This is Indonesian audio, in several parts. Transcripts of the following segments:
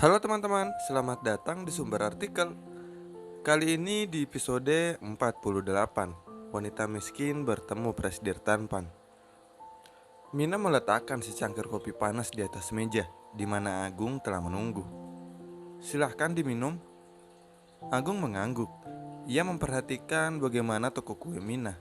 Halo teman-teman, selamat datang di Sumber Artikel. Kali ini di episode 48, wanita miskin bertemu presidir tampan. Mina meletakkan secangkir kopi panas di atas meja, di mana Agung telah menunggu. Silahkan diminum. Agung mengangguk. Ia memperhatikan bagaimana toko kue Mina.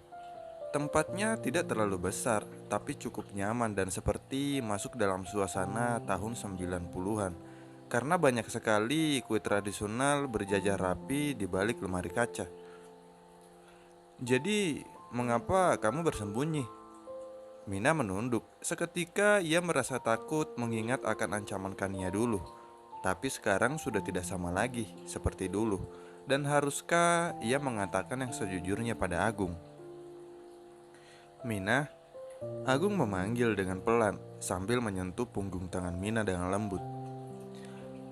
Tempatnya tidak terlalu besar, tapi cukup nyaman dan seperti masuk dalam suasana tahun 90-an. Karena banyak sekali kue tradisional berjajar rapi di balik lemari kaca. Jadi, mengapa kamu bersembunyi? Mina menunduk. Seketika ia merasa takut mengingat akan ancaman Kania dulu. Tapi sekarang sudah tidak sama lagi, seperti dulu. Dan haruskah ia mengatakan yang sejujurnya pada Agung? Mina, Agung memanggil dengan pelan sambil menyentuh punggung tangan Mina dengan lembut.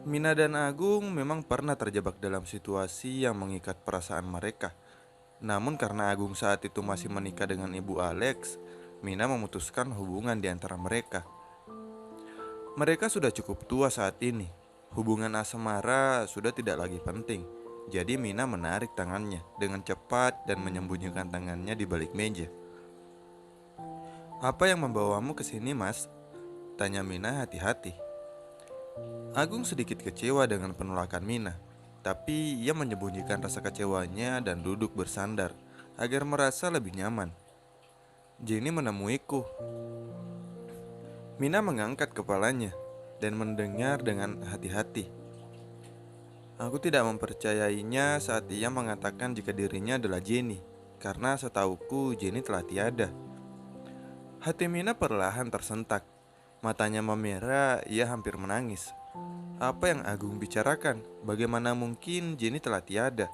Mina dan Agung memang pernah terjebak dalam situasi yang mengikat perasaan mereka. Namun karena Agung saat itu masih menikah dengan ibu Alex, Mina memutuskan hubungan di antara mereka. Mereka sudah cukup tua saat ini. Hubungan asmara sudah tidak lagi penting. Jadi Mina menarik tangannya dengan cepat dan menyembunyikan tangannya di balik meja. "Apa yang membawamu ke sini, Mas?" tanya Mina hati-hati. Agung sedikit kecewa dengan penolakan Mina, tapi ia menyembunyikan rasa kecewanya dan duduk bersandar agar merasa lebih nyaman. "Jenny menemuiku." Mina mengangkat kepalanya dan mendengar dengan hati-hati. Aku tidak mempercayainya saat ia mengatakan jika dirinya adalah Jenny, karena setauku Jenny telah tiada. Hati Mina perlahan tersentak. Matanya memerah, ia hampir menangis. Apa yang Agung bicarakan? Bagaimana mungkin Jenny telah tiada?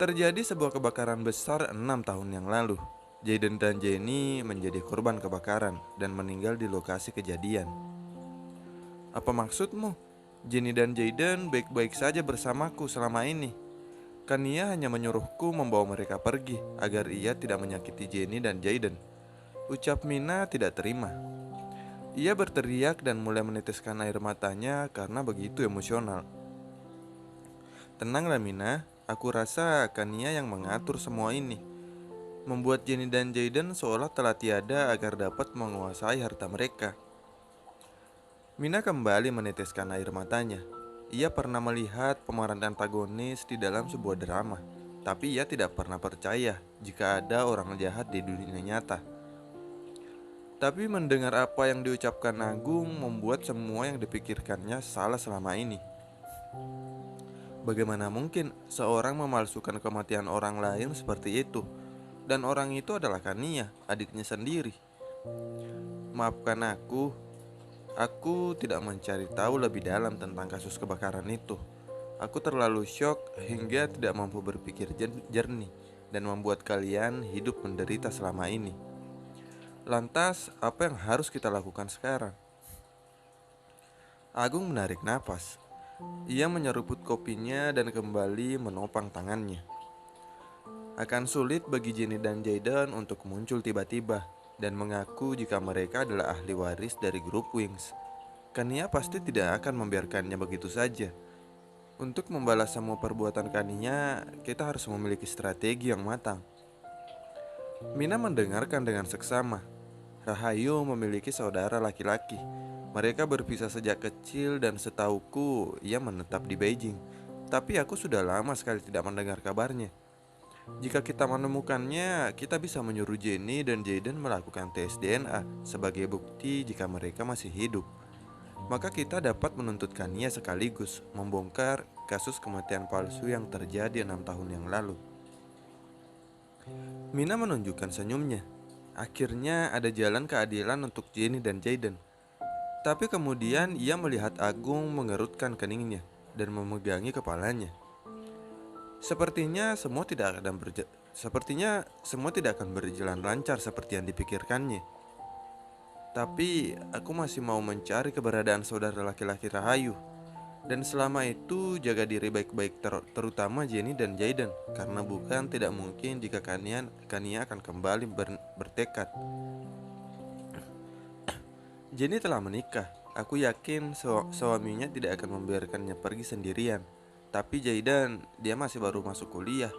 Terjadi sebuah kebakaran besar 6 tahun yang lalu. Jaden dan Jenny menjadi korban kebakaran dan meninggal di lokasi kejadian. Apa maksudmu? Jenny dan Jaden baik-baik saja bersamaku selama ini. Kan ia hanya menyuruhku membawa mereka pergi agar ia tidak menyakiti Jenny dan Jaden. Ucap Mina tidak terima. Ia berteriak dan mulai meneteskan air matanya karena begitu emosional. Tenanglah Mina, aku rasa Kania yang mengatur semua ini. Membuat Jenny dan Jaden seolah telah tiada agar dapat menguasai harta mereka. Mina kembali meneteskan air matanya. Ia pernah melihat pemeran antagonis di dalam sebuah drama, tapi ia tidak pernah percaya jika ada orang jahat di dunia nyata. Tapi mendengar apa yang diucapkan Agung membuat semua yang dipikirkannya salah selama ini. Bagaimana mungkin seorang memalsukan kematian orang lain seperti itu? Dan orang itu adalah Kania, adiknya sendiri. Maafkan aku tidak mencari tahu lebih dalam tentang kasus kebakaran itu. Aku terlalu syok hingga tidak mampu berpikir jernih dan membuat kalian hidup menderita selama ini. Lantas, apa yang harus kita lakukan sekarang? Agung menarik napas. Ia menyeruput kopinya dan kembali menopang tangannya. Akan sulit bagi Jenny dan Jaden untuk muncul tiba-tiba dan mengaku jika mereka adalah ahli waris dari grup Wings. Kania pasti tidak akan membiarkannya begitu saja. Untuk membalas semua perbuatan Kania, kita harus memiliki strategi yang matang. Mina mendengarkan dengan seksama. Rahayu memiliki saudara laki-laki. Mereka berpisah sejak kecil dan setauku ia menetap di Beijing. Tapi aku sudah lama sekali tidak mendengar kabarnya. Jika kita menemukannya, kita bisa menyuruh Jenny dan Jaden melakukan tes DNA sebagai bukti jika mereka masih hidup. Maka kita dapat menuntut Kania sekaligus membongkar kasus kematian palsu yang terjadi 6 tahun yang lalu. Mina menunjukkan senyumnya. Akhirnya ada jalan keadilan untuk Jenny dan Jaden. Tapi kemudian ia melihat Agung mengerutkan keningnya dan memegangi kepalanya. Sepertinya semua tidak akan berjalan lancar seperti yang dipikirkannya. Tapi aku masih mau mencari keberadaan saudara laki-laki Rahayu. Dan selama itu jaga diri baik-baik terutama Jenny dan Jaden. Karena bukan tidak mungkin jika Kania akan kembali bertekad. Jenny telah menikah Aku yakin suaminya tidak akan membiarkannya pergi sendirian. Tapi Jaidan, dia masih baru masuk kuliah.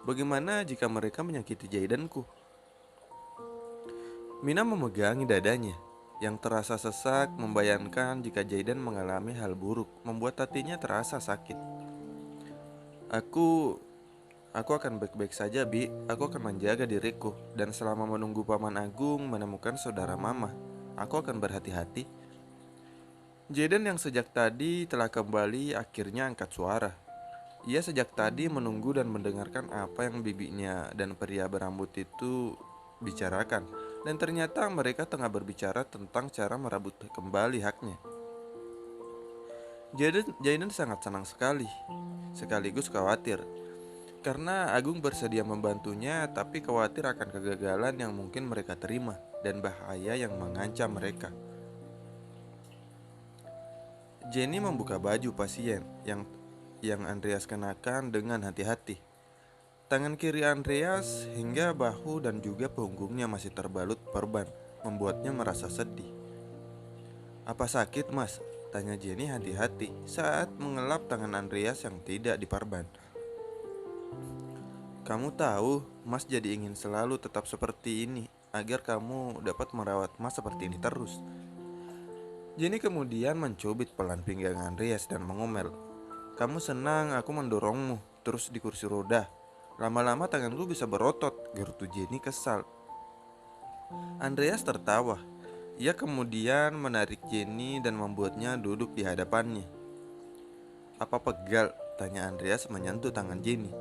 Bagaimana jika mereka menyakiti Jaidanku? Mina memegangi dadanya, yang terasa sesak membayangkan jika Jaidan mengalami hal buruk, membuat hatinya terasa sakit. Aku Aku akan baik-baik saja, Bi. Aku akan menjaga diriku. Dan selama menunggu Paman Agung menemukan saudara Mama, aku akan berhati-hati. Jaden yang sejak tadi telah kembali akhirnya angkat suara. Ia sejak tadi menunggu dan mendengarkan apa yang bibinya dan pria berambut itu bicarakan. Dan ternyata mereka tengah berbicara tentang cara merebut kembali haknya. Jaden sangat senang sekali, sekaligus khawatir. Karena Agung bersedia membantunya, tapi khawatir akan kegagalan yang mungkin mereka terima dan bahaya yang mengancam mereka. Jenny membuka baju pasien yang Andreas kenakan dengan hati-hati. Tangan kiri Andreas hingga bahu dan juga punggungnya masih terbalut perban, membuatnya merasa sedih. "Apa sakit, Mas?" tanya Jenny hati-hati saat mengelap tangan Andreas yang tidak diperban. "Kamu tahu, Mas jadi ingin selalu tetap seperti ini agar kamu dapat merawat Mas seperti ini terus." Jenny kemudian mencubit pelan pinggang Andreas dan mengomel, "Kamu senang aku mendorongmu terus di kursi roda. Lama-lama tanganku bisa berotot," gerutu Jenny kesal. Andreas tertawa. Ia kemudian menarik Jenny dan membuatnya duduk di hadapannya. "Apa pegal?" tanya Andreas menyentuh tangan Jenny.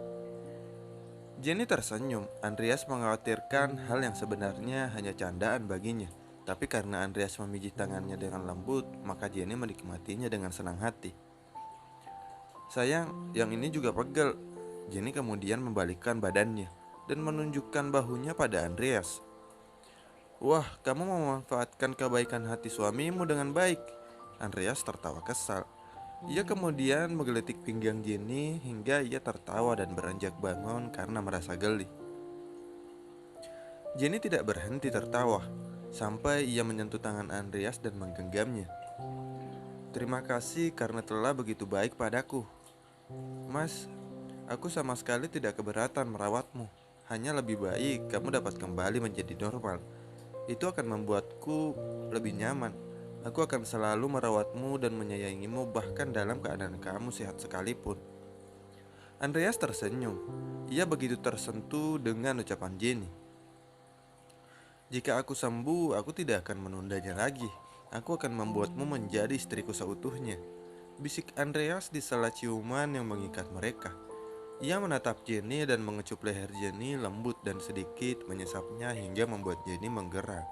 Jenny tersenyum. Andreas mengkhawatirkan hal yang sebenarnya hanya candaan baginya. Tapi karena Andreas memijit tangannya dengan lembut, maka Jenny menikmatinya dengan senang hati. "Sayang, yang ini juga pegel." Jenny kemudian membalikkan badannya dan menunjukkan bahunya pada Andreas. "Wah, kamu memanfaatkan kebaikan hati suamimu dengan baik." Andreas tertawa kesal. Ia kemudian menggelitik pinggang Jenny hingga ia tertawa dan beranjak bangun karena merasa geli. Jenny tidak berhenti tertawa sampai ia menyentuh tangan Andreas dan menggenggamnya. "Terima kasih karena telah begitu baik padaku, Mas. Aku sama sekali tidak keberatan merawatmu. Hanya lebih baik kamu dapat kembali menjadi normal. Itu akan membuatku lebih nyaman. Aku akan selalu merawatmu dan menyayangimu bahkan dalam keadaan kamu sehat sekalipun." Andreas tersenyum. Ia begitu tersentuh dengan ucapan Jenny. "Jika aku sembuh, aku tidak akan menundanya lagi. Aku akan membuatmu menjadi istriku seutuhnya," bisik Andreas di sela ciuman yang mengikat mereka. Ia menatap Jenny dan mengecup leher Jenny lembut dan sedikit menyesapnya hingga membuat Jenny menggerak.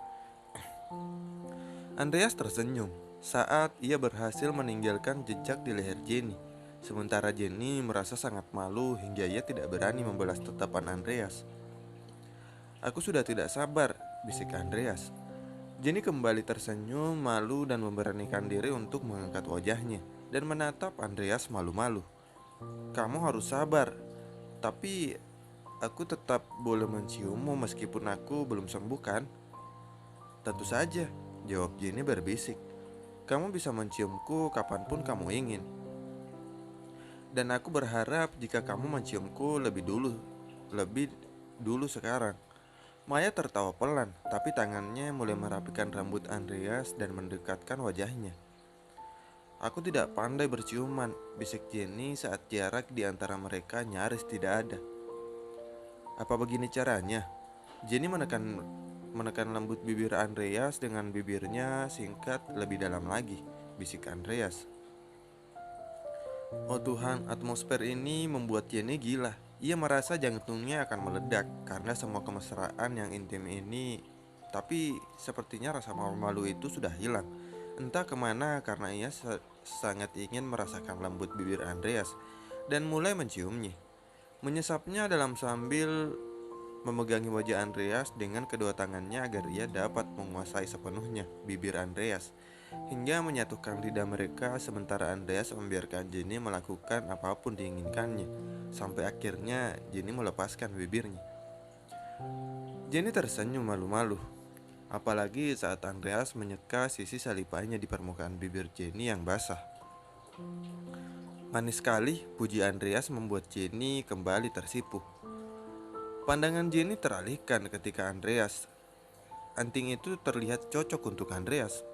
Andreas tersenyum saat ia berhasil meninggalkan jejak di leher Jenny. Sementara Jenny merasa sangat malu hingga ia tidak berani membalas tatapan Andreas. "Aku sudah tidak sabar," bisik Andreas. Jenny kembali tersenyum malu dan memberanikan diri untuk mengangkat wajahnya dan menatap Andreas malu-malu. "Kamu harus sabar, tapi aku tetap boleh menciummu meskipun aku belum sembuh kan?" "Tentu saja," jawab Jenny berbisik. "Kamu bisa menciumku kapanpun kamu ingin. Dan aku berharap jika kamu menciumku lebih dulu sekarang." Maya tertawa pelan, tapi tangannya mulai merapikan rambut Andreas dan mendekatkan wajahnya. "Aku tidak pandai berciuman," bisik Jenny saat jarak di antara mereka nyaris tidak ada. "Apa begini caranya?" Jenny menekan lembut bibir Andreas dengan bibirnya singkat lebih dalam lagi, bisik Andreas. Oh Tuhan, atmosfer ini membuat Jenny gila. Ia merasa jantungnya akan meledak karena semua kemesraan yang intim ini. Tapi sepertinya rasa malu itu sudah hilang. Entah kemana karena ia sangat ingin merasakan lembut bibir Andreas dan mulai menciumnya. Menyesapnya dalam sambil memegangi wajah Andreas dengan kedua tangannya agar ia dapat menguasai sepenuhnya bibir Andreas hingga menyatukan lidah mereka sementara Andreas membiarkan Jenny melakukan apapun diinginkannya sampai akhirnya Jenny melepaskan bibirnya. Jenny tersenyum malu-malu. Apalagi saat Andreas menyeka sisi salipannya di permukaan bibir Jenny yang basah. Manis sekali, puji Andreas membuat Jenny kembali tersipu. Pandangan Jenny teralihkan ketika anting itu terlihat cocok untuk Andreas.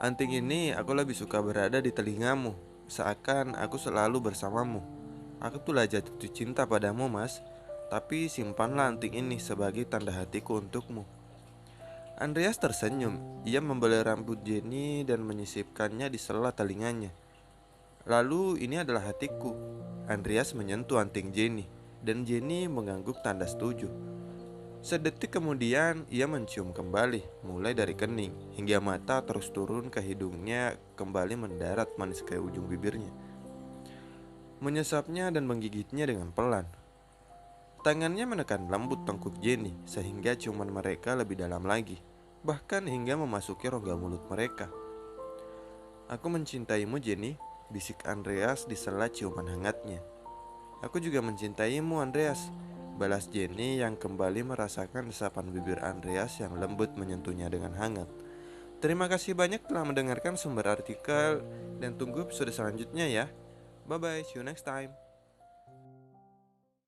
Anting ini aku lebih suka berada di telingamu, seakan aku selalu bersamamu. Aku telah jatuh cinta padamu, Mas. Tapi simpanlah anting ini sebagai tanda hatiku untukmu. Andreas tersenyum. Ia membelai rambut Jenny dan menyisipkannya di sela telinganya. Lalu ini adalah hatiku. Andreas menyentuh anting Jenny, dan Jenny mengangguk tanda setuju. Sedetik kemudian ia mencium kembali, mulai dari kening hingga mata terus turun ke hidungnya, kembali mendarat manis ke ujung bibirnya. Menyesapnya dan menggigitnya dengan pelan. Tangannya menekan lembut tengkuk Jenny sehingga ciuman mereka lebih dalam lagi, bahkan hingga memasuki rongga mulut mereka. Aku mencintaimu, Jenny, bisik Andreas di sela ciuman hangatnya. Aku juga mencintaimu, Andreas, balas Jenny yang kembali merasakan desapan bibir Andreas yang lembut menyentuhnya dengan hangat. Terima kasih banyak telah mendengarkan sumber artikel dan tunggu episode selanjutnya ya. Bye bye, see you next time.